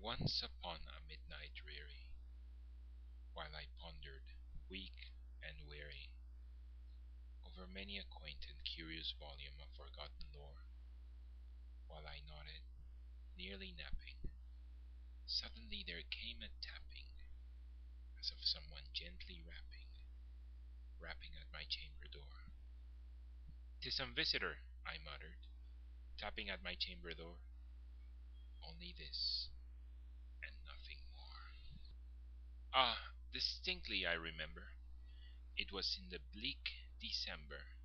Once upon a midnight dreary, while I pondered, weak and weary, over many a quaint and curious volume of forgotten lore, while I nodded, nearly napping, suddenly there came a tapping, as of someone gently rapping at my chamber door. "'Tis some visitor," I muttered, tapping at my chamber door. Only this, and nothing more. Ah, distinctly I remember. It was in the bleak December,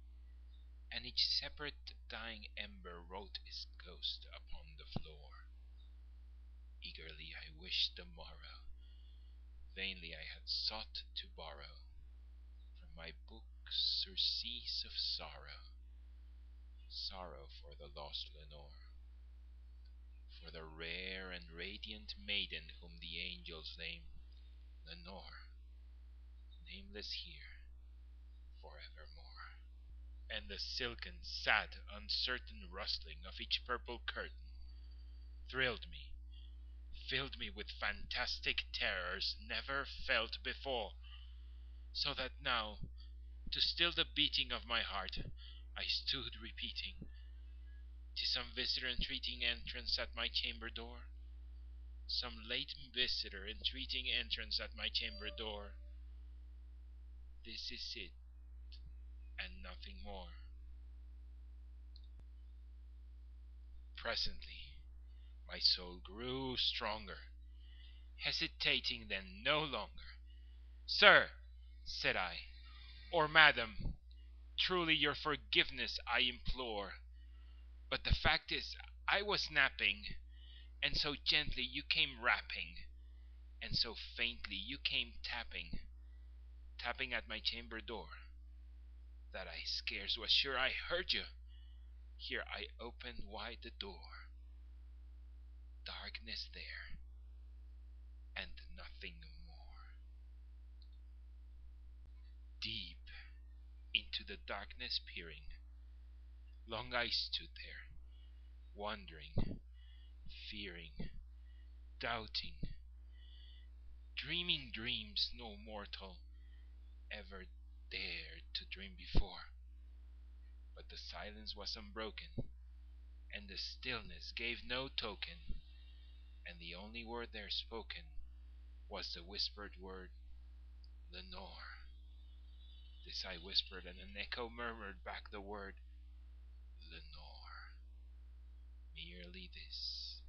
and each separate dying ember wrote its ghost upon the floor. Eagerly I wished the morrow, vainly I had sought to borrow from my books surcease of sorrow, sorrow for the lost Lenore, for the rare and radiant maiden whom the angels name Lenore, nameless here forevermore. And the silken, sad, uncertain rustling of each purple curtain thrilled me, filled me with fantastic terrors never felt before, so that now, to still the beating of my heart, I stood repeating, "'Tis some visitor entreating entrance at my chamber door, some late visitor entreating entrance at my chamber door. This is it, and nothing more." Presently my soul grew stronger, hesitating then no longer. "Sir," said I, "or madam, truly your forgiveness I implore, but the fact is I was napping, and so gently you came rapping, and so faintly you came tapping at my chamber door, that I scarce was sure I heard you. Here I opened wide the door. Darkness there, and nothing more." Deep into the darkness peering, long I stood there, wondering, fearing, doubting, dreaming dreams no mortal ever dared to dream before. But the silence was unbroken, and the stillness gave no token, and the only word there spoken was the whispered word, "Lenore." This I whispered, and an echo murmured back the word, "Lenore." Merely this,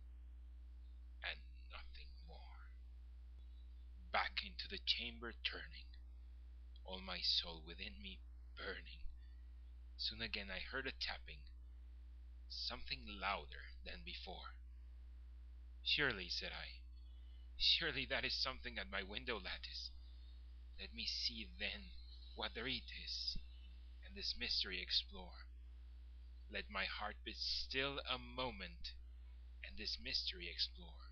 and nothing more. Back into the chamber turning, all my soul within me burning, soon again I heard a tapping, something louder than before. "Surely," said I, "surely that is something at my window lattice. Let me see then what there it is, and this mystery explore. Let my heart be still a moment, and this mystery explore.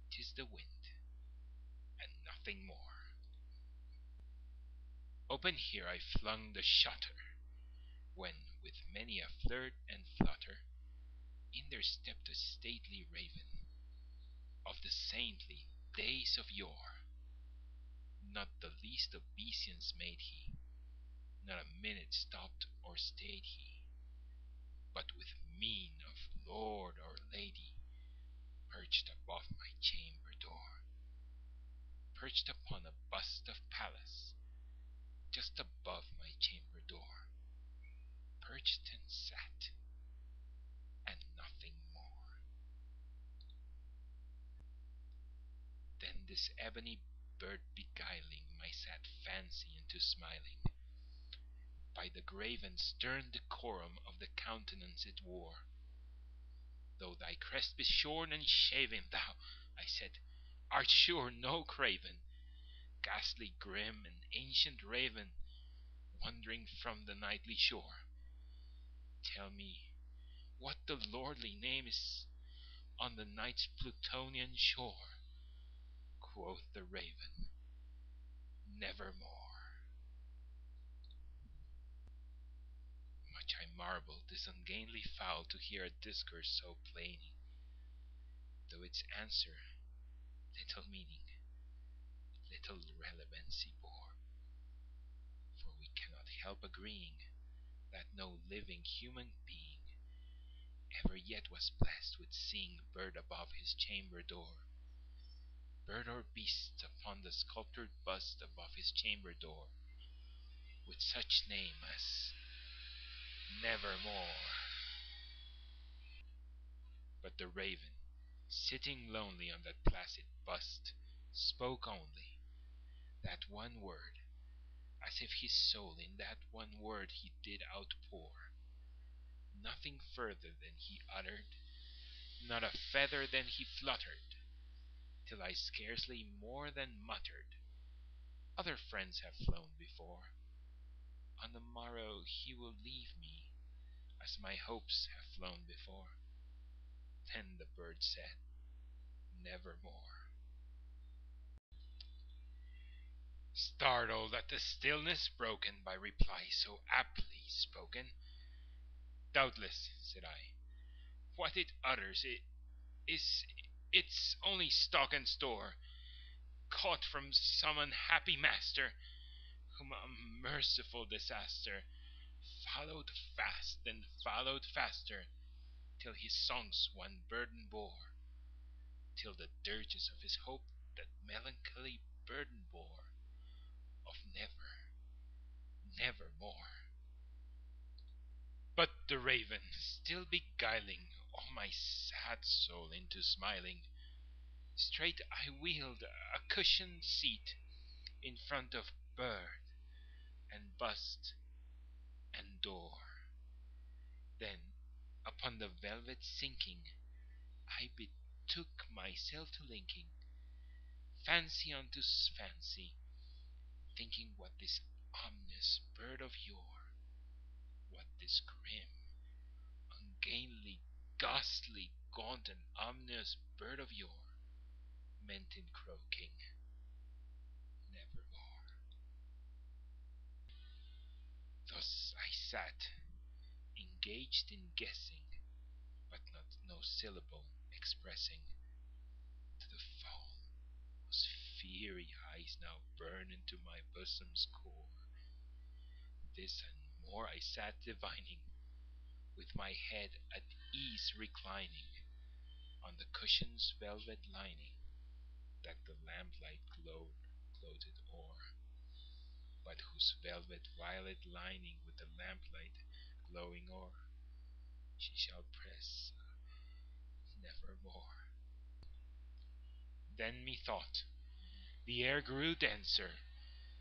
'Tis the wind, and nothing more." Open here I flung the shutter, when, with many a flirt and flutter, in there stepped a stately raven, of the saintly days of yore. Not the least obeisance made he, not a minute stopped or stayed he, but with mien of lord or lady, perched above my chamber door, perched upon a bust of Pallas, just above my chamber door, perched and sat, and nothing more. Then this ebony bird beguiling my sad fancy into smiling, by the grave and stern decorum of the countenance it wore. "Though thy crest be shorn and shaven, thou," I said, "art sure no craven, ghastly grim and ancient raven, wandering from the nightly shore. Tell me what the lordly name is on the night's Plutonian shore." Quoth the raven, "Nevermore." Much I marvelled this ungainly fowl to hear a discourse so plain. though its answer little meaning, little relevancy bore. For we cannot help agreeing that no living human being ever yet was blessed with seeing bird above his chamber door, bird or beast upon the sculptured bust above his chamber door, with such name as Nevermore. But the raven, sitting lonely on that placid bust, spoke only that one word, as if his soul in that one word he did outpour. Nothing further than he uttered, not a feather than he fluttered, till I scarcely more than muttered, "Other friends have flown before. On the morrow he will leave me, as my hopes have flown before." Then the bird said, "Nevermore." Startled at the stillness broken by reply so aptly spoken, "Doubtless," said I, "what it utters is its only stock and store, caught from some unhappy master, whom a merciful disaster followed fast and followed faster, till his songs one burden bore, till the dirges of his hope that melancholy burden bore, of nevermore." But the raven, still beguiling all my sad soul into smiling, straight I wheeled a cushioned seat in front of bird and bust and door. Then, upon the velvet sinking, I betook myself to linking fancy unto fancy, thinking what this ominous bird of yore, what this grim, ungainly, ghastly, gaunt, and ominous bird of yore meant in croaking "Nevermore." Thus I sat, engaged in guessing, but not no syllable expressing. To the foul, whose fiery eyes now burn into my bosom's core, this and more I sat divining, with my head at ease reclining on the cushion's velvet lining, that the lamplight gloated o'er, but whose velvet violet lining with the lamplight glowing o'er, she shall press nevermore. Then methought the air grew denser,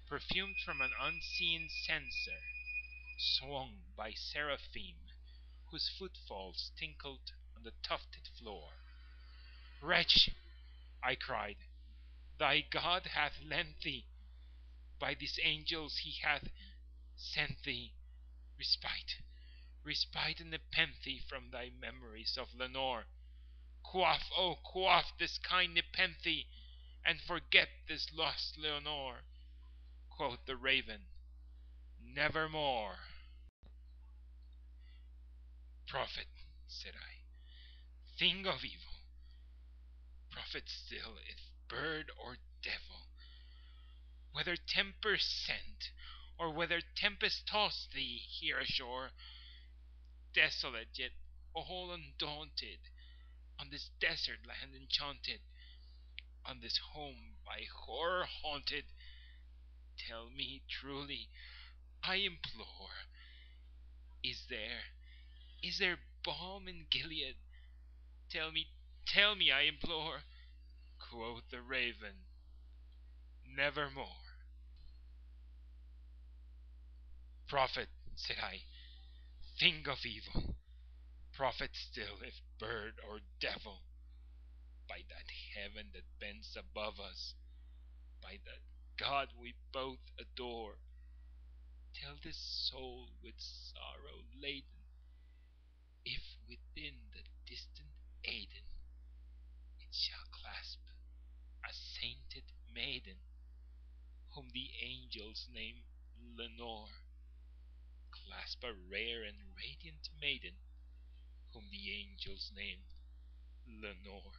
perfumed from an unseen censer, swung by seraphim, whose footfalls tinkled on the tufted floor. "Wretch," I cried, "thy God hath lent thee, by these angels he hath sent thee, respite and nepenthe from thy memories of Lenore. Quaff, oh quaff this kind nepenthe, and forget this lost Leonore." Quoth the raven, "Nevermore." "Prophet," said I, "thing of evil, prophet still, if bird or devil, whether tempest sent, or whether tempest tossed thee here ashore, desolate yet all undaunted, on this desert land enchanted, on this home by horror haunted, tell me truly, I implore, is there balm in Gilead? Tell me, I implore." Quoth the raven, "Nevermore." "Prophet," said I, "thing of evil, prophet still, if bird or devil, by that heaven that bends above us, by that God we both adore, tell this soul with sorrow laden, if within the distant Aidenn it shall clasp a sainted maiden, whom the angels name Lenore, clasp a rare and radiant maiden, whom the angels name Lenore."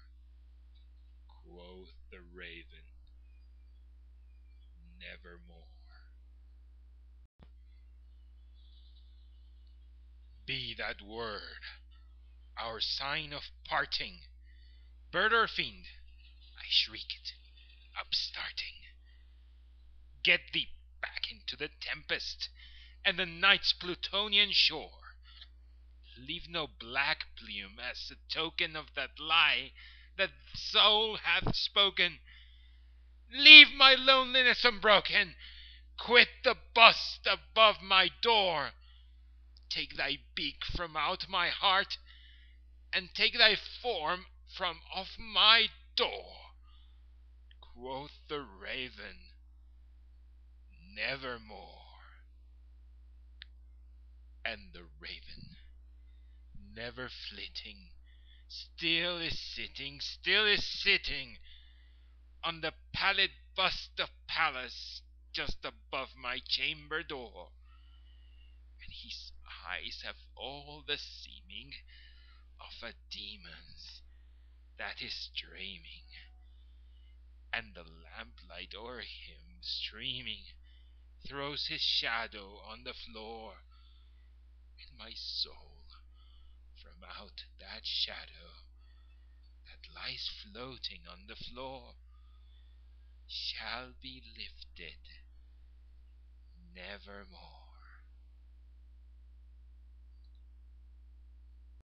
Quoth the raven, Nevermore. Be that word our sign of parting, bird or fiend, I shrieked, upstarting. Get thee back into the tempest and the night's Plutonian shore. Leave no black plume as a token of that lie that soul hath spoken. Leave my loneliness unbroken. Quit the bust above my door. Take thy beak from out my heart, and take thy form from off my door. Quoth the raven, Nevermore. And the raven, never flitting, still is sitting on the pallid bust of Pallas just above my chamber door. And his eyes have all the seeming of a demon's that is dreaming, and the lamplight o'er him streaming throws his shadow on the floor, and my soul from out that shadow that lies floating on the floor shall be lifted nevermore.